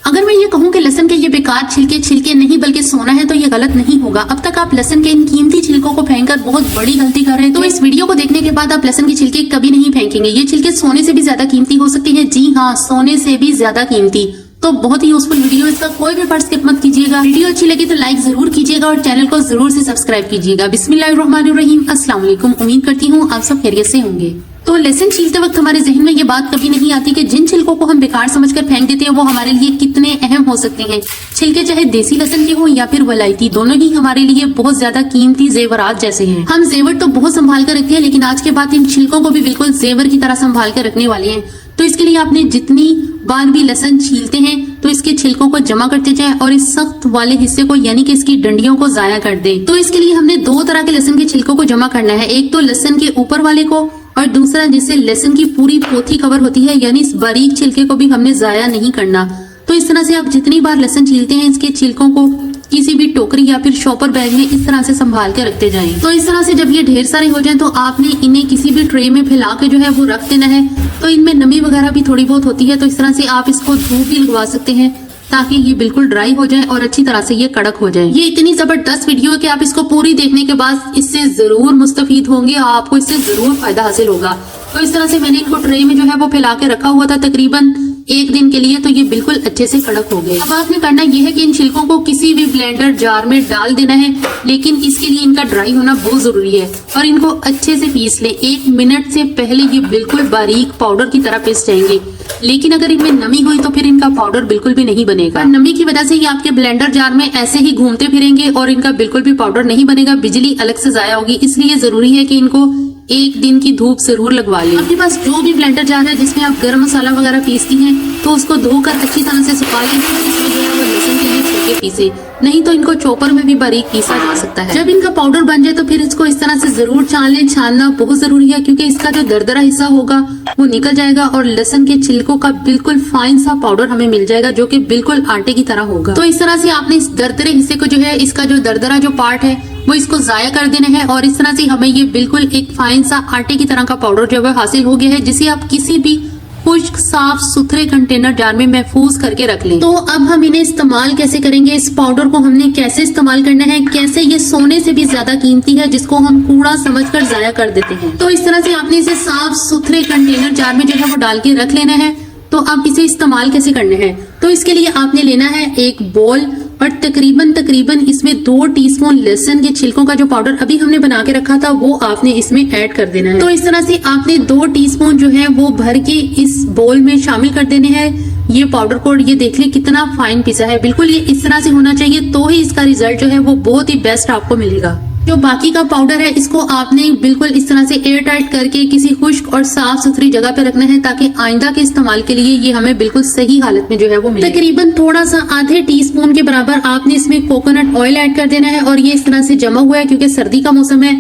अगर मैं ये कहूँ कि लहसुन के ये बेकार छिलके नहीं बल्कि सोना है तो ये गलत नहीं होगा। अब तक आप लहसुन के इन कीमती छिलकों को फेंककर बहुत बड़ी गलती कर रहे हैं। तो इस वीडियो को देखने के बाद आप लहसुन के छिलके कभी नहीं फेंकेंगे। ये छिलके सोने से भी ज्यादा कीमती हो सकती है। जी हाँ, सोने से भी ज्यादा कीमती। तो बहुत ही यूजफुल वीडियो, इसका कोई भी पार्ट स्किप मत कीजिएगा। वीडियो अच्छी लगी तो लाइक जरूर कीजिएगा और चैनल को जरूर से सब्सक्राइब कीजिएगा। बिस्मिल्लाहिर्रहमानिर्रहीम। अस्सलाम वालेकुम। उम्मीद करती हूँ आप सब खैरियत से होंगे। तो लहसुन छीलते वक्त हमारे जहन में ये बात कभी नहीं आती कि जिन छिलकों को हम बेकार समझकर फेंक देते हैं वो हमारे लिए कितने अहम हो सकते हैं। छिलके चाहे देसी लहसुन के हो या फिर वलायती, दोनों ही हमारे लिए बहुत ज्यादा कीमती जेवरात जैसे हैं। हम जेवर तो बहुत संभाल कर रखते हैं, लेकिन आज के बाद इन छिलकों को भी बिल्कुल जेवर की तरह संभाल कर रखने वाले हैं। तो इसके लिए आपने जितनी बार भी लहसुन छीलते हैं तो इसके छिलकों को जमा करते जाएं और इस सख्त वाले हिस्से को यानी कि इसकी डंडियों को जाया कर दें। तो इसके लिए हमने दो तरह के लहसुन के छिलकों को जमा करना है। एक तो लहसुन के ऊपर वाले को और दूसरा जिससे लहसुन की पूरी पोथी कवर होती है, यानी इस बारीक छिलके को भी हमने जाया नहीं करना। तो इस तरह से आप जितनी बार लहसुन छीलते हैं इसके छिलकों को किसी भी टोकरी या फिर शॉपर बैग में इस तरह से संभाल के रखते जाएं। तो इस तरह से जब ये ढेर सारे हो जाएं तो आपने इन्हें किसी भी ट्रे में फैला के जो है वो रख देना है। तो इनमें नमी वगैरह भी थोड़ी बहुत होती है, तो इस तरह से आप इसको धूप भी लगवा सकते हैं ताकि ये बिल्कुल ड्राई हो जाए और अच्छी तरह से ये कड़क हो जाए। ये इतनी जबरदस्त वीडियो है कि आप इसको पूरी देखने के बाद इससे जरूर मुस्तफीद होंगे और आपको इससे जरूर फायदा हासिल होगा। तो इस तरह से मैंने इनको ट्रे में जो है वो फैला के रखा हुआ था तकरीबन एक दिन के लिए, तो ये बिल्कुल अच्छे से कड़क हो गए। अब आपने करना यह है कि इन छिलकों को किसी भी ब्लेंडर जार में डाल देना है, लेकिन इसके लिए इनका ड्राई होना बहुत जरूरी है और इनको अच्छे से पीस ले। 1 मिनट से पहले ये बिल्कुल बारीक पाउडर की तरह पिस जाएंगे, लेकिन अगर इनमें नमी हुई तो फिर इनका पाउडर बिल्कुल भी नहीं बनेगा। नमी की वजह से ये आपके ब्लेंडर जार में ऐसे ही घूमते फिरेंगे और इनका बिल्कुल भी पाउडर नहीं बनेगा, बिजली अलग से जाया होगी। इसलिए जरूरी है कि इनको 1 दिन की धूप जरूर लगवा लें। आपके पास जो भी ब्लेंडर जार है जिसमें आप गरम मसाला वगैरह पीसती हैं तो उसको धोकर अच्छी तरह से सुखा लें। इसमें जो है वो लहसुन के लिए छिलके पीसे, नहीं तो इनको चॉपर में भी बारीक पीसा जा सकता है। जब इनका पाउडर बन जाए तो फिर इसको इस तरह से जरूर छान लें। छानना बहुत जरूरी है क्योंकि इसका जो दरदरा हिस्सा होगा वो निकल जाएगा और लहसुन के छिलकों का बिल्कुल फाइन सा पाउडर हमें मिल जाएगा जो कि बिल्कुल आटे की तरह होगा। तो इस तरह से आपने इस दरदरे हिस्से को जो है, इसका जो दरदरा जो पार्ट है वो इसको जाया कर देना है और इस तरह से हमें ये बिल्कुल एक फाइन सा आटे की तरह का पाउडर जो है हासिल हो गया है, जिसे आप किसी भी खुश्क साफ सुथरे कंटेनर जार में महफूज करके रख लें। तो अब हम इन्हें इस्तेमाल कैसे करेंगे, इस पाउडर को हमने कैसे इस्तेमाल करना है, कैसे ये सोने से भी ज्यादा कीमती है जिसको हम कूड़ा समझकर जाया कर देते हैं। तो इस तरह से आपने इसे साफ सुथरे कंटेनर जार में जो है वो डाल के रख लेना है। तो अब इसे इस्तेमाल कैसे करना है, तो इसके लिए आपने लेना है एक बोल और तकरीबन इसमें 2 टीस्पून लहसुन के छिलकों का जो पाउडर अभी हमने बना के रखा था वो आपने इसमें ऐड कर देना है। तो इस तरह से आपने 2 टीस्पून जो है वो भर के इस बोल में शामिल कर देने हैं ये पाउडर को। ये देख ले कितना फाइन पिसा है, बिल्कुल ये इस तरह से होना चाहिए, तो ही इसका रिजल्ट जो है वो बहुत ही बेस्ट आपको मिलेगा। जो बाकी का पाउडर है इसको आपने बिल्कुल इस तरह से एयर टाइट करके किसी खुश्क और साफ सुथरी जगह पे रखना है ताकि आइंदा के इस्तेमाल के लिए ये हमें बिल्कुल सही हालत में जो है वो मिले। तकरीबन थोड़ा सा आधे टीस्पून के बराबर आपने इसमें कोकोनट ऑयल ऐड कर देना है और ये इस तरह से जमा हुआ है क्योंकि सर्दी का मौसम है,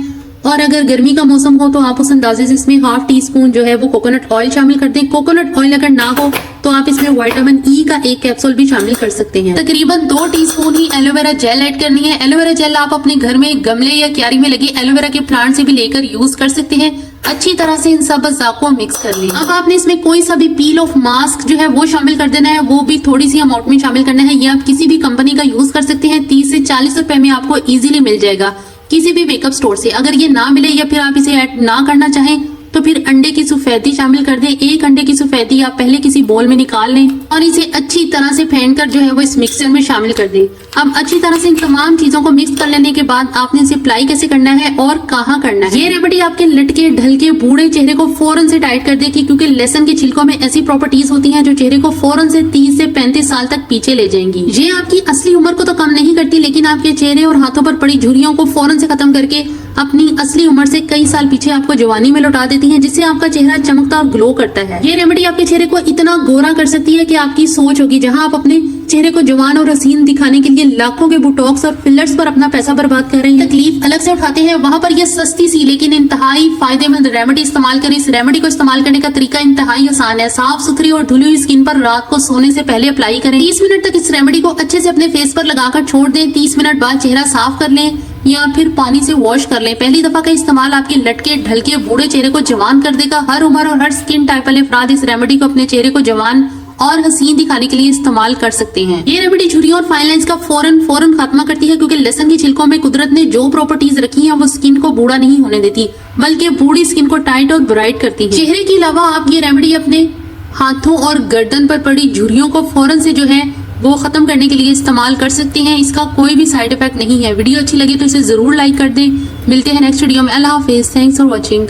और अगर गर्मी का मौसम हो तो आप उस अंदाजे से इसमें ½ टीस्पून जो है वो कोकोनट ऑयल शामिल कर दें। कोकोनट ऑयल अगर ना हो तो आप इसमें विटामिन ई का 1 कैप्सूल भी शामिल कर सकते हैं। तकरीबन 2 टीस्पून ही एलोवेरा जेल ऐड करनी है। एलोवेरा जेल आप अपने घर में गमले या क्यारी में लगे एलोवेरा के प्लांट से भी लेकर यूज कर सकते हैं। अच्छी तरह से इन सब अज़ा को मिक्स कर लें। अब आपने इसमें कोई सा भी पील ऑफ मास्क जो है वो शामिल कर देना है, वो भी थोड़ी सी अमाउंट में शामिल करना है। ये आप किसी भी कंपनी का यूज कर सकते हैं, 30 से 40 रुपए में आपको इजीली मिल जाएगा किसी भी मेकअप स्टोर से। अगर ये ना मिले या फिर आप इसे ऐड ना करना चाहें तो फिर अंडे की सफेदी शामिल कर दें। 1 अंडे की सफेदी आप पहले किसी बोल में निकाल लें और इसे अच्छी तरह से फेंट कर जो है वो इस मिक्सचर में शामिल कर दें। अब अच्छी तरह से इन तमाम चीजों को मिक्स कर लेने के बाद आपने इसे अप्लाई कैसे करना है और कहाँ करना है। ये रेमेडी आपके लटके ढलके बूढ़े चेहरे को फौरन से टाइट कर देगी क्योंकि लहसुन के छिलकों में ऐसी प्रॉपर्टीज होती हैं जो चेहरे को फौरन से 30 से 35 साल तक पीछे ले जाएंगी। ये आपकी असली उम्र को तो कम नहीं करती, लेकिन आपके चेहरे और हाथों पर पड़ी झुर्रियों को फौरन से खत्म करके अपनी असली उम्र से कई साल पीछे आपको जवानी में लौटा देती है, जिससे आपका चेहरा चमकता और ग्लो करता है। ये रेमेडी आपके चेहरे को इतना गोरा कर सकती है कि आपकी सोच होगी जहां आप अपने चेहरे को जवान और हसीन दिखाने के लिए लाखों के बोटॉक्स और फिलर्स पर अपना पैसा बर्बाद कर रहे हैं, तकलीफ अलग से उठाते हैं, वहां पर यह सस्ती सी लेकिन इंतहाई फायदेमंद रेमेडी इस्तेमाल करें। इस रेमेडी को इस्तेमाल करने का तरीका इंतहाई आसान है। साफ सुथरी और धुली हुई स्किन पर रात को सोने से पहले अप्लाई करें। 30 मिनट तक इस रेमेडी को अच्छे से अपने फेस पर लगाकर छोड़ दें। 30 मिनट बाद चेहरा साफ कर लें या फिर पानी से वॉश कर लें। पहली दफा का इस्तेमाल आपके लटके ढलके बूढ़े चेहरे को जवान कर देगा। हर उम्र और हर स्किन टाइप वाले अफराद इस रेमेडी को अपने चेहरे को जवान और हसीन दिखाने के लिए इस्तेमाल कर सकते हैं। ये रेमेडी झुर्रियों और फाइन लाइंस का फौरन खात्मा करती है, क्योंकि लहसुन की छिलकों में कुदरत ने जो प्रॉपर्टीज रखी हैं वो स्किन को बूढ़ा नहीं होने देती, बल्कि बूढ़ी स्किन को टाइट और ब्राइट करती है। चेहरे के अलावा आप ये रेमेडी अपने हाथों और गर्दन पर पड़ी झुर्रियों को फौरन से जो है वो खत्म करने के लिए इस्तेमाल कर सकते हैं। इसका कोई भी साइड इफेक्ट नहीं है। वीडियो अच्छी लगी तो इसे जरूर लाइक कर दें। मिलते हैं नेक्स्ट वीडियो में। अल्लाह हाफिज। Thanks for watching.